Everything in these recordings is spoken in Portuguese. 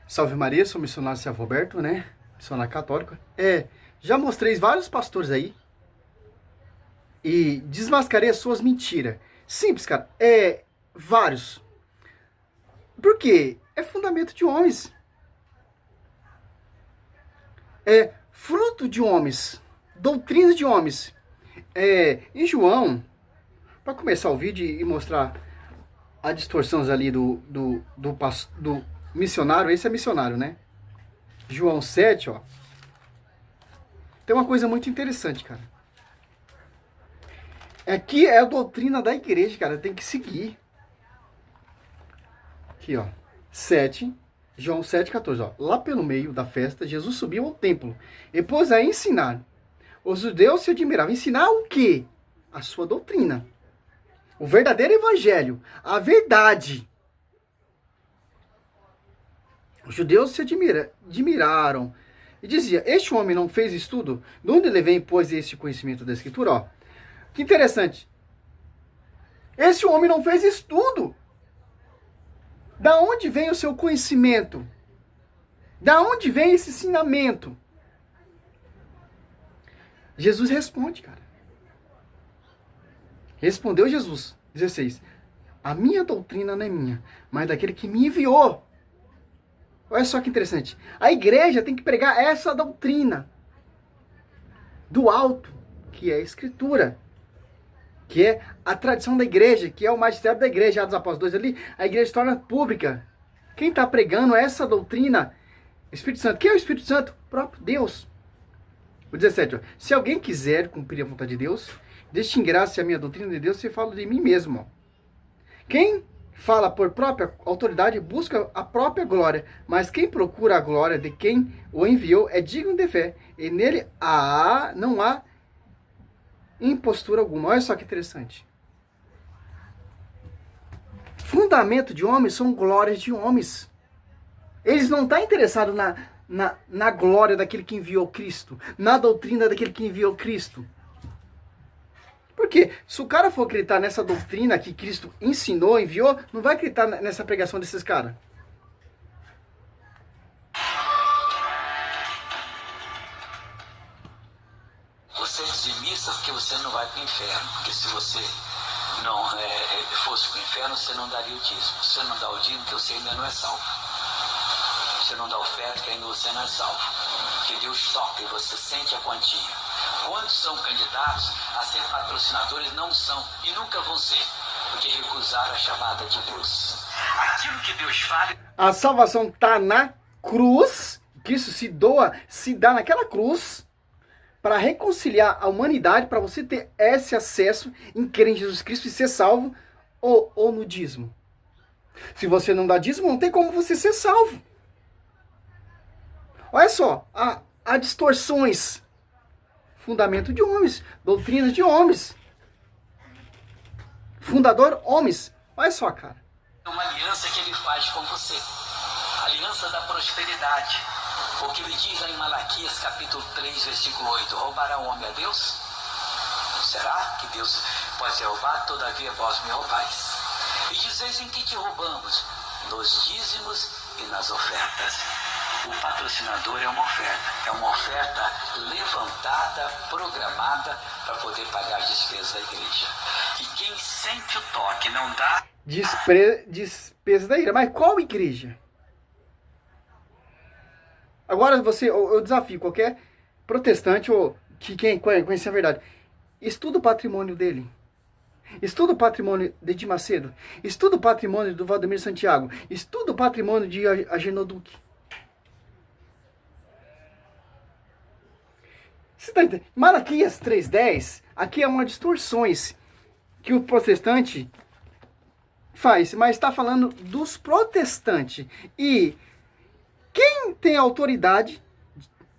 Salve Maria, sou missionário Servo Roberto, né? Missionário católico. Já mostrei vários pastores aí e desmascarei as suas mentiras. Simples, cara. Vários. Por quê? É fundamento de homens. É fruto de homens. Doutrina de homens. Em João, para começar o vídeo e mostrar a distorção ali do missionário, esse é missionário, né? João 7, ó. Tem uma coisa muito interessante, cara. Aqui é a doutrina da igreja, cara. Tem que seguir. Aqui, ó. 7, João 7,14, ó. Lá pelo meio da festa, Jesus subiu ao templo e pôs a ensinar. Os judeus se admiravam. Ensinar o quê? A sua doutrina. O verdadeiro evangelho. A verdade. Os judeus se admiraram. E dizia, este homem não fez estudo? De onde ele vem, pois, este conhecimento da Escritura? Ó, que interessante. Esse homem não fez estudo. Da onde vem o seu conhecimento? Da onde vem esse ensinamento? Jesus responde, cara. Respondeu Jesus, 16. A minha doutrina não é minha, mas daquele que me enviou. Olha só que interessante. A igreja tem que pregar essa doutrina do alto, que é a Escritura, que é a tradição da igreja, que é o magistério da igreja, Atos dos Apóstolos 2 ali, a igreja se torna pública. Quem está pregando essa doutrina? Espírito Santo. Quem é o Espírito Santo? O próprio Deus. O 17, ó. Se alguém quiser cumprir a vontade de Deus, distinguirá-se a minha doutrina de Deus se falo de mim mesmo. Ó. Quem fala por própria autoridade busca a própria glória, mas quem procura a glória de quem o enviou é digno de fé, e nele não há impostura alguma. Olha só que interessante. Fundamento de homens são glórias de homens. Eles não estão interessados na glória daquele que enviou Cristo, na doutrina daquele que enviou Cristo. Porque se o cara for acreditar nessa doutrina que Cristo ensinou, enviou, não vai acreditar nessa pregação desses caras. Você dizimista porque você não vai para o inferno. Porque se você não fosse para o inferno, você não daria o dízimo. Você não dá o dízimo porque você ainda não é salvo. Você não dá oferta porque ainda você não é salvo. Porque Deus toca e você sente a quantia. Quantos são candidatos a ser patrocinadores não são e nunca vão ser, porque recusaram a chamada de Deus. Aquilo que Deus fala... A salvação está na cruz, Cristo se doa, se dá naquela cruz, para reconciliar a humanidade, para você ter esse acesso em crer em Jesus Cristo e ser salvo, ou no dízimo. Se você não dá dízimo, não tem como você ser salvo. Olha só, há distorções. Fundamento de homens, doutrina de homens. Fundador, homens. Olha só, cara. É uma aliança que ele faz com você. Aliança da prosperidade. O que ele diz lá em Malaquias capítulo 3, versículo 8. Roubará o homem a Deus? Será que Deus pode ser roubado? Todavia vós me roubais. E dizeis em que te roubamos? Nos dízimos e nas ofertas. O patrocinador é uma oferta levantada, programada para poder pagar as despesas da igreja. E quem sente o toque não dá... Despesa da igreja. Mas qual igreja? Agora eu desafio qualquer protestante ou que quem conhece a verdade. Estuda o patrimônio dele. Estuda o patrimônio de Edir Macedo. Estuda o patrimônio do Valdemir Santiago. Estuda o patrimônio de Agenor Duque. Você tá entendendo? Malaquias 3,10, aqui é uma distorções que o protestante faz, mas está falando dos protestantes. E quem tem autoridade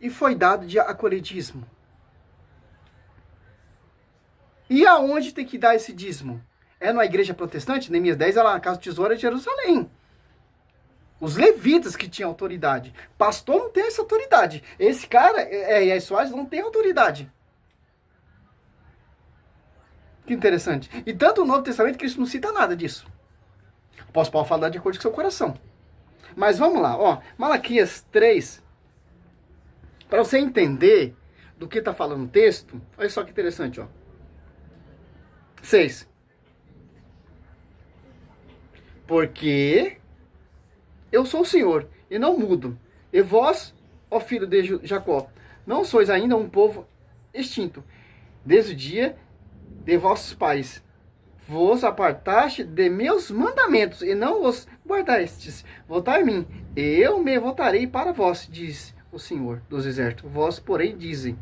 e foi dado de acolher dízimo? E aonde tem que dar esse dízimo? É na igreja protestante? Neemias 10 é lá na casa do tesouro de Jerusalém. Os levitas que tinham autoridade. Pastor não tem essa autoridade. Esse cara, Iaí Soares, não tem autoridade. Que interessante. E tanto o Novo Testamento, Cristo não cita nada disso. O apóstolo Paulo fala de acordo com o seu coração. Mas vamos lá, ó. Malaquias 3, para você entender do que está falando o texto, olha só que interessante, ó. 6. Porque eu sou o Senhor, e não mudo. E vós, ó filho de Jacó, não sois ainda um povo extinto, desde o dia de vossos pais. Vos apartaste de meus mandamentos, e não os guardastes. Voltai a mim, e eu me voltarei para vós, diz o Senhor dos Exércitos. Vós, porém, dizem,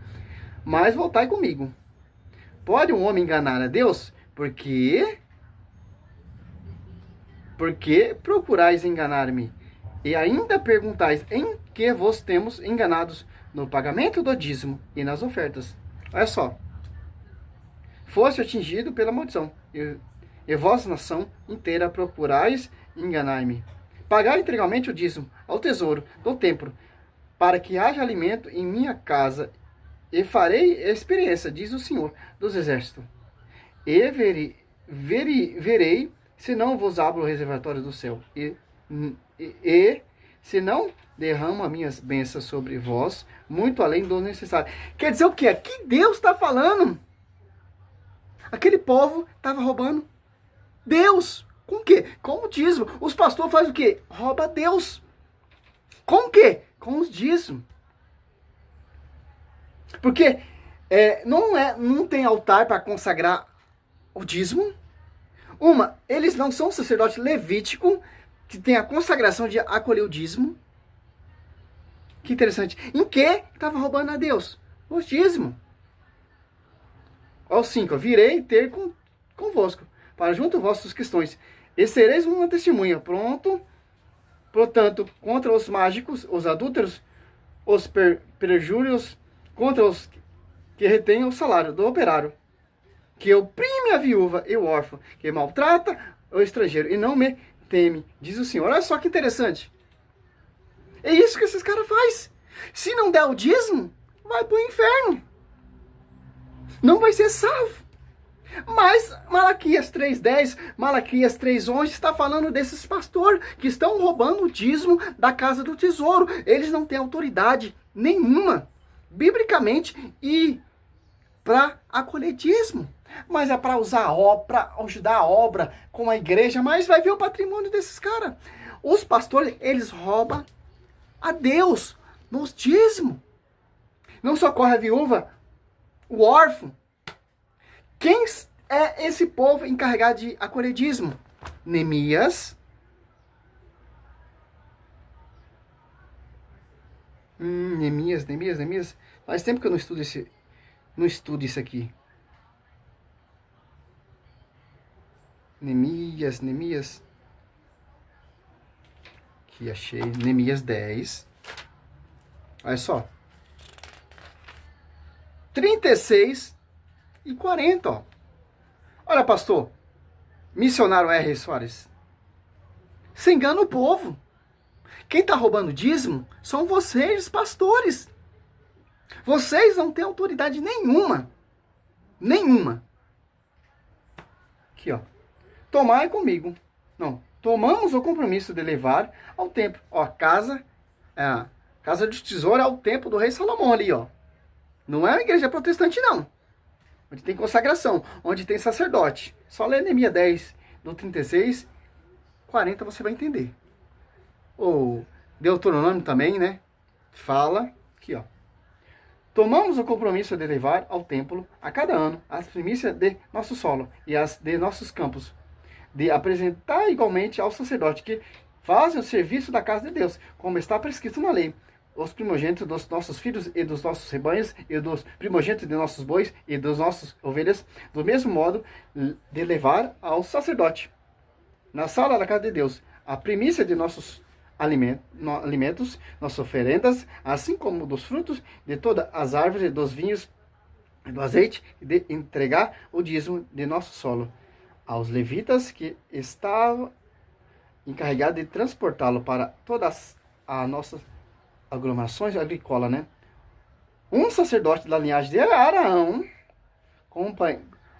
mas voltai comigo. Pode um homem enganar a Deus? Porque procurais enganar-me? E ainda perguntais em que vos temos enganados no pagamento do dízimo e nas ofertas. Olha só. Fosse atingido pela maldição, e vós, nação inteira, procurais enganar-me. Pagai integralmente o dízimo ao tesouro do templo, para que haja alimento em minha casa, e farei experiência, diz o Senhor dos Exércitos. E verei se não vos abro o reservatório do céu, e se não derramo as minhas bênçãos sobre vós, muito além do necessário. Quer dizer o quê? Aqui Deus está falando. Aquele povo estava roubando Deus. Com o quê? Com o dízimo. Os pastores fazem o quê? Rouba Deus. Com o quê? Com os dízimos. Porque não tem altar para consagrar o dízimo. Eles não são sacerdote levítico que tem a consagração de acolher o dízimo. Que interessante. Em que estava roubando a Deus? Os dízimos. Ao 5, virei ter convosco, para junto vossas questões, e sereis uma testemunha, portanto, contra os mágicos, os adúlteros, os perjúrios, contra os que retêm o salário do operário, que oprime a viúva e o órfão, que maltrata o estrangeiro, e não me teme, diz o Senhor. Olha só que interessante. É isso que esses caras fazem. Se não der o dízimo, vai para o inferno. Não vai ser salvo. Mas Malaquias 3:10, Malaquias 3:11 está falando desses pastores que estão roubando o dízimo da casa do tesouro. Eles não têm autoridade nenhuma, biblicamente, e para acolher dízimo. Mas é para usar a obra, para ajudar a obra com a igreja, mas vai ver o patrimônio desses caras. Os pastores, eles roubam a Deus nos dízimos. Não socorre a viúva, o órfão. Quem é esse povo encarregado de acolher dízimo? Neemias. Neemias. Faz tempo que eu não estudo isso aqui. Neemias. Aqui achei. Neemias 10. Olha só. 36 e 40, ó. Olha, pastor, missionário R. Soares, você engana o povo. Quem está roubando dízimo são vocês, pastores. Vocês não têm autoridade nenhuma. Nenhuma. Aqui, ó. Tomai comigo. Não, tomamos o compromisso de levar ao templo. Ó, a casa de tesouro é o templo do rei Salomão ali, ó. Não é uma igreja protestante, não. Onde tem consagração, onde tem sacerdote. Só lê Neemias 10, do 36, 40 você vai entender. O Deuteronômio também, né? Fala, aqui ó. Tomamos o compromisso de levar ao templo, a cada ano, as primícias de nosso solo e as de nossos campos. De apresentar igualmente ao sacerdote que fazem o serviço da casa de Deus, como está prescrito na lei. Os primogênitos dos nossos filhos e dos nossos rebanhos, e dos primogênitos de nossos bois e das nossas ovelhas, do mesmo modo de levar ao sacerdote, na sala da casa de Deus, a primícia de nossos alimentos, nossas oferendas, assim como dos frutos de todas as árvores, dos vinhos e do azeite, e de entregar o dízimo de nosso solo aos levitas que estavam encarregados de transportá-lo para todas as nossas aglomerações agrícolas, né? Um sacerdote da linhagem de Arão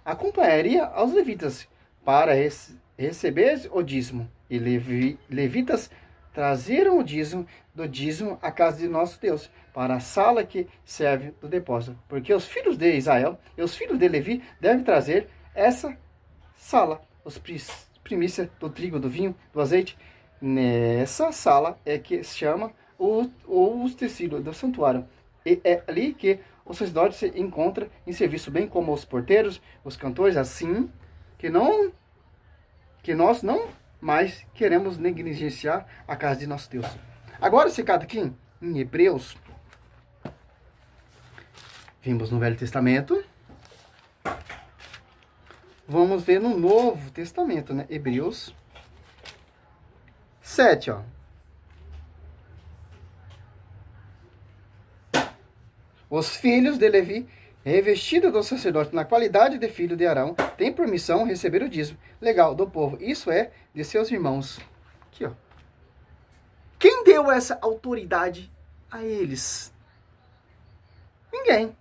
acompanharia aos levitas para receber o dízimo, e levitas trazeram o dízimo do dízimo à casa de nosso Deus, para a sala que serve do depósito. Porque os filhos de Israel e os filhos de Levi devem trazer essa sala, os primícias do trigo, do vinho, do azeite. Nessa sala é que se chama os tecidos do santuário. E é ali que o sacerdote se encontra em serviço, bem como os porteiros, os cantores, assim que nós não mais queremos negligenciar a casa de nosso Deus. Agora, secado aqui em Hebreus, vimos no Velho Testamento, vamos ver no Novo Testamento, né? Hebreus 7, ó. Os filhos de Levi, revestidos do sacerdote na qualidade de filho de Arão, têm permissão de receber o dízimo legal do povo. Isso é de seus irmãos. Aqui, ó. Quem deu essa autoridade a eles? Ninguém.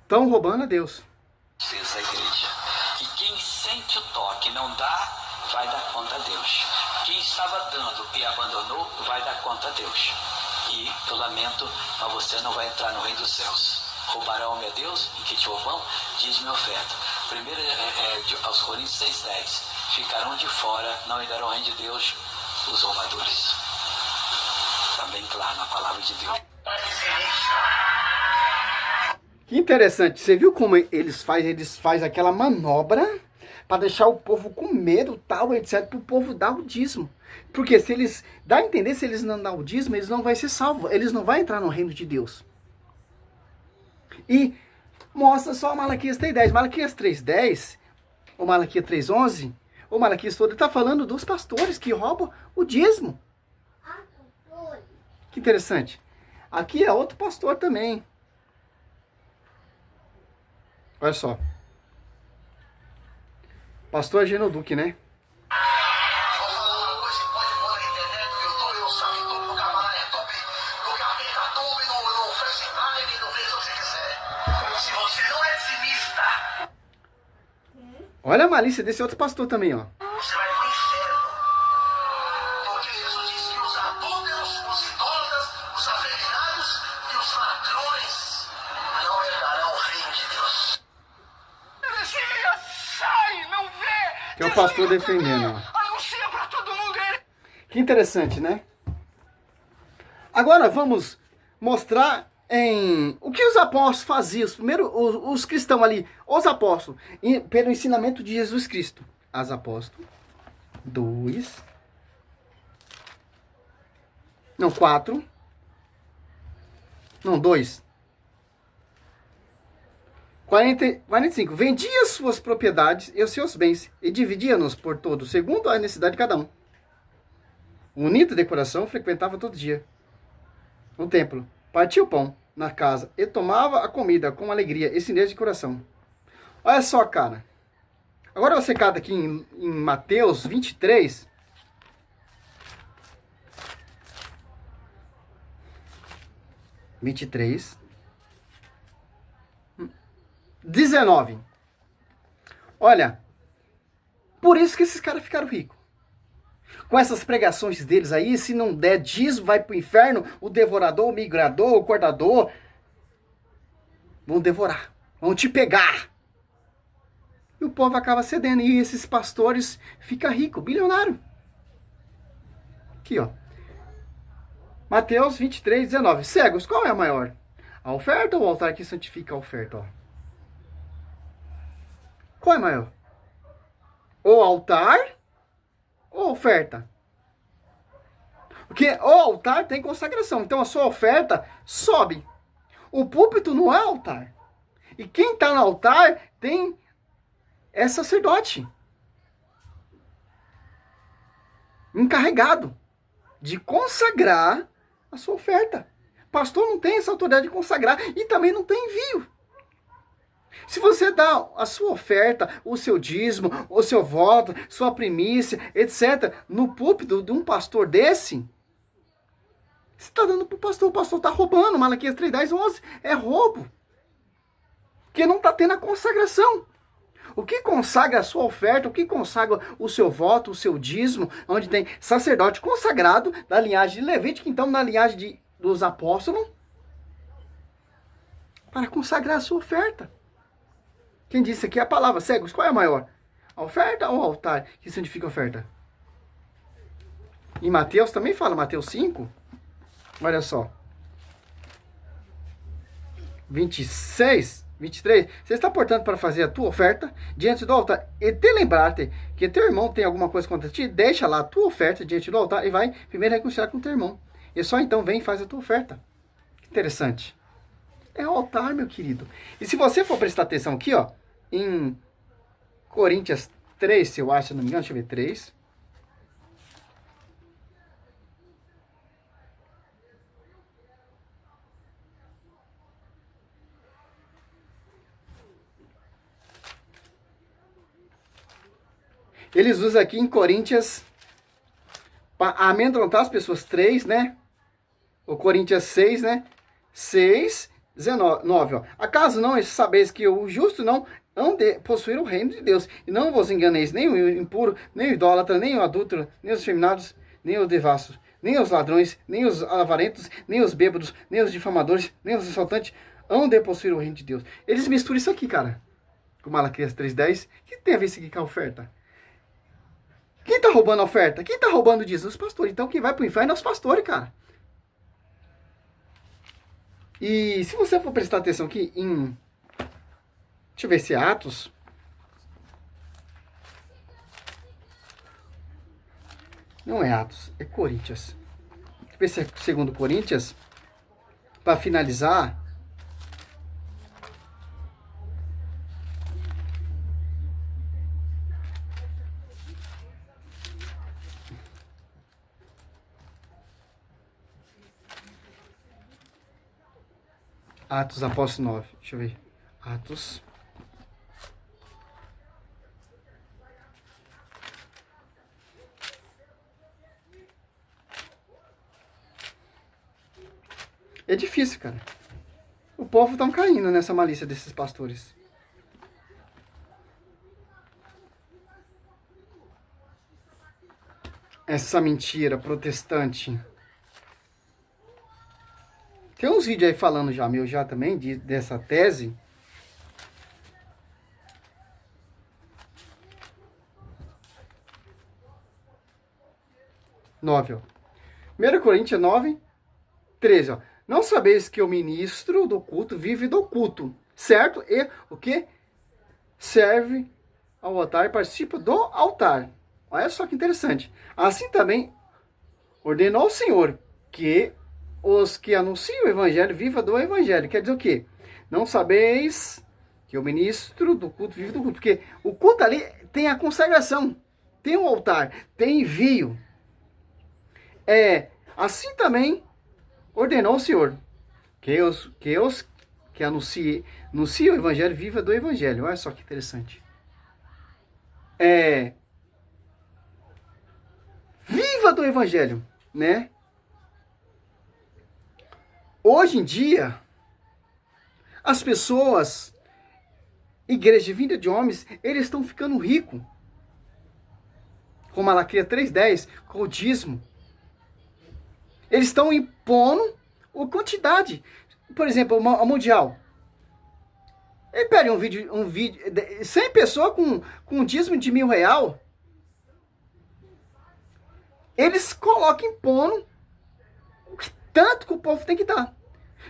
Estão roubando a Deus. Fez a igreja. E quem sente o toque e não dá, vai dar conta a Deus. Quem estava dando e abandonou, vai dar conta a Deus. E eu lamento, mas você não vai entrar no reino dos céus. Roubarão a Deus, em que te roubam, diz-me oferta. Primeiro aos Coríntios 6,10. Ficarão de fora, não herdarão o reino de Deus, os roubadores. Também claro na palavra de Deus. Que interessante. Você viu como eles fazem aquela manobra para deixar o povo com medo, tal, etc, para o povo dar o dízimo. Porque se eles dá a entender, se eles não dar o dízimo, eles não vão ser salvos, eles não vão entrar no reino de Deus. E mostra só Malaquias 3:10. Malaquias 3:10, ou Malaquias 3:11, ou Malaquias todo, está falando dos pastores que roubam o dízimo. Que interessante. Aqui é outro pastor também. Olha só. Pastor Ageno Duque, né? Olha a malícia desse outro pastor também, ó. Você vai pro inferno. Porque Jesus disse que os adúlteros, os idólatras, os afeminados e os ladrões não herdarão o reino de Deus. Heresia, sai, não vê! Que é o pastor defendendo, ó. Anuncia pra todo mundo. Que interessante, né? Agora vamos mostrar o que os apóstolos faziam. Primeiro, os cristãos ali, os apóstolos, pelo ensinamento de Jesus Cristo. As apóstolos. 4. Não, 2. 45. Vendia suas propriedades e os seus bens e dividia-nos por todos, segundo a necessidade de cada um. Unido de coração, frequentava todo dia o templo, partia o pão na casa e tomava a comida com alegria e sinceridade de coração. Olha só, cara. Agora você cata aqui em Mateus 23. (23) 19. Olha, por isso que esses caras ficaram ricos. Com essas pregações deles aí, se não der dízimo, vai pro inferno, o devorador, o migrador, o cortador vão devorar, vão te pegar. E o povo acaba cedendo, e esses pastores ficam ricos, bilionário. Aqui, ó. Mateus 23, 19. Cegos, qual é a maior? A oferta ou o altar que santifica a oferta? Ó. Qual é maior? O altar ou a oferta? Porque o altar tem consagração. Então a sua oferta sobe. O púlpito não é altar. E quem está no altar é sacerdote. Encarregado de consagrar a sua oferta. Pastor não tem essa autoridade de consagrar e também não tem envio. Se você dá a sua oferta, o seu dízimo, o seu voto, sua primícia, etc., no púlpito de um pastor desse, você está dando para o pastor está roubando. Malaquias 3, 10, 11 é roubo. Porque não está tendo a consagração. O que consagra a sua oferta, o que consagra o seu voto, o seu dízimo, onde tem sacerdote consagrado da linhagem de Levítico, então na linhagem dos apóstolos, para consagrar a sua oferta. Quem disse aqui é a palavra, cegos, qual é a maior? A oferta ou o altar? Que significa oferta? Em Mateus também fala, Mateus 5, olha só. 26, 23. Você está, portanto, para fazer a tua oferta diante do altar e te lembrar-te que teu irmão tem alguma coisa contra ti, deixa lá a tua oferta diante do altar e vai primeiro reconciliar com teu irmão. E só então vem e faz a tua oferta. Que interessante. É o altar, meu querido. E se você for prestar atenção aqui, ó, em Coríntios 3, se eu acho, se não me engano, deixa eu ver, 3. Eles usam aqui em Coríntios para amedrontar as pessoas, 3, né? O Coríntios 6, né? 6, 19, ó. Acaso não sabeis que o justo não hão de possuir o reino de Deus? E não vos enganeis, nem o impuro, nem o idólatra, nem o adúltero, nem os efeminados, nem os devassos, nem os ladrões, nem os avarentos, nem os bêbados, nem os difamadores, nem os assaltantes hão de possuir o reino de Deus. Eles misturam isso aqui, cara. Com Malaquias 3:10. O que tem a ver isso aqui com a oferta? Quem tá roubando a oferta? Quem tá roubando disso? Os pastores. Então quem vai pro inferno é os pastores, cara. E se você for prestar atenção aqui em... Deixa eu ver se é Atos. Não é Atos, é Coríntios. Deixa eu ver se é 2 Coríntios. Para finalizar... Atos Apóstolo 9. Deixa eu ver. Atos. É difícil, cara. O povo tá caindo nessa malícia desses pastores. Essa mentira protestante. Tem uns vídeos aí falando já, meu já também, dessa tese. Nove, ó. 1 Coríntios 9, 13, ó. Não sabeis que o ministro do culto vive do culto, certo? E o que? Serve ao altar e participa do altar. Olha só que interessante. Assim também ordenou o Senhor que os que anunciam o evangelho viva do evangelho. Quer dizer o quê? Não sabeis que o ministro do culto vive do culto. Porque o culto ali tem a consagração, tem o altar, tem envio. Assim também ordenou o Senhor que os que anunciam o evangelho viva do evangelho. Olha só que interessante. Viva do evangelho, né? Hoje em dia, as pessoas, igreja vinda de homens, eles estão ficando ricos. Com Malaquias 3:10, com o dízimo. Eles estão impondo a quantidade. Por exemplo, a Mundial. Ele pega um vídeo, 100 pessoas com um dízimo de R$1.000. Eles colocam impondo tanto que o povo tem que dar.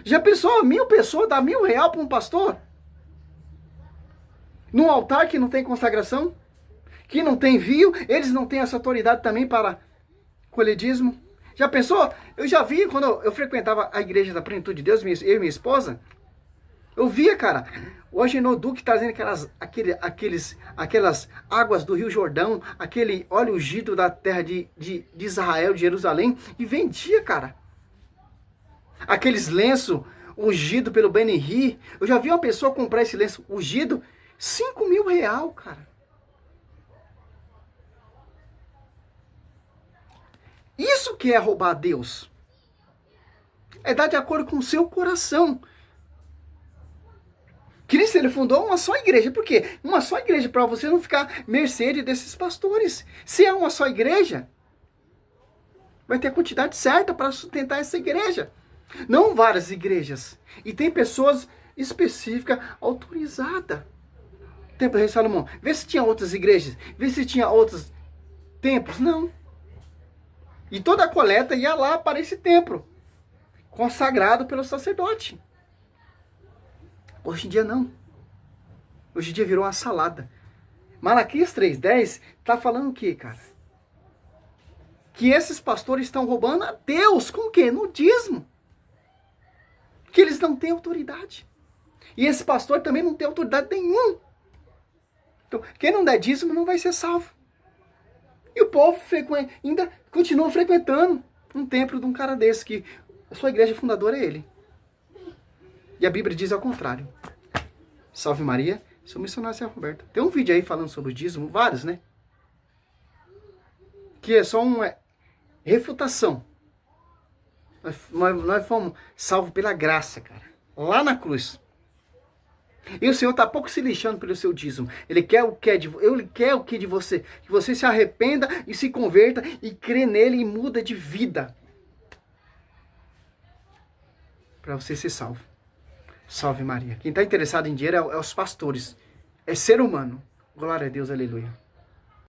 Já pensou 1.000 pessoas dar R$1.000 para um pastor? Num altar que não tem consagração? Que não tem envio? Eles não têm essa autoridade também para colher dízimo? Já pensou? Eu já vi quando eu frequentava a igreja da Plenitude de Deus, eu e minha esposa. Eu via, cara, o Agenor Duque trazendo aquelas águas do Rio Jordão, aquele óleo ungido da terra de Israel, de Jerusalém, e vendia, cara. Aqueles lenços ungidos pelo Ben-Hur. Eu já vi uma pessoa comprar esse lenço ungido, R$5.000, cara. Isso que é roubar a Deus. É dar de acordo com o seu coração. Cristo, ele fundou uma só igreja. Por quê? Uma só igreja, para você não ficar mercê desses pastores. Se é uma só igreja, vai ter a quantidade certa para sustentar essa igreja. Não várias igrejas. E tem pessoas específicas, autorizadas. Templo do Rei Salomão. Vê se tinha outras igrejas. Vê se tinha outros templos. Não. E toda a coleta ia lá para esse templo. Consagrado pelo sacerdote. Hoje em dia não. Hoje em dia virou uma salada. Malaquias 3:10 está falando o quê, cara? Que esses pastores estão roubando a Deus. Com o quê? No dízimo. Que eles não têm autoridade. E esse pastor também não tem autoridade nenhuma. Então, quem não der dízimo não vai ser salvo. E o povo ainda continua frequentando um templo de um cara desse, que a sua igreja fundadora é ele. E a Bíblia diz ao contrário. Salve Maria, sou missionário Zé Roberto. Tem um vídeo aí falando sobre o dízimo, vários, né? Que é só uma refutação. Nós fomos salvos pela graça, cara. Lá na cruz. E o Senhor está pouco se lixando pelo seu dízimo. Ele quer o que de você? Que você se arrependa e se converta e crê nele e muda de vida. Para você ser salvo. Salve Maria. Quem está interessado em dinheiro é os pastores. É ser humano. Glória a Deus, aleluia.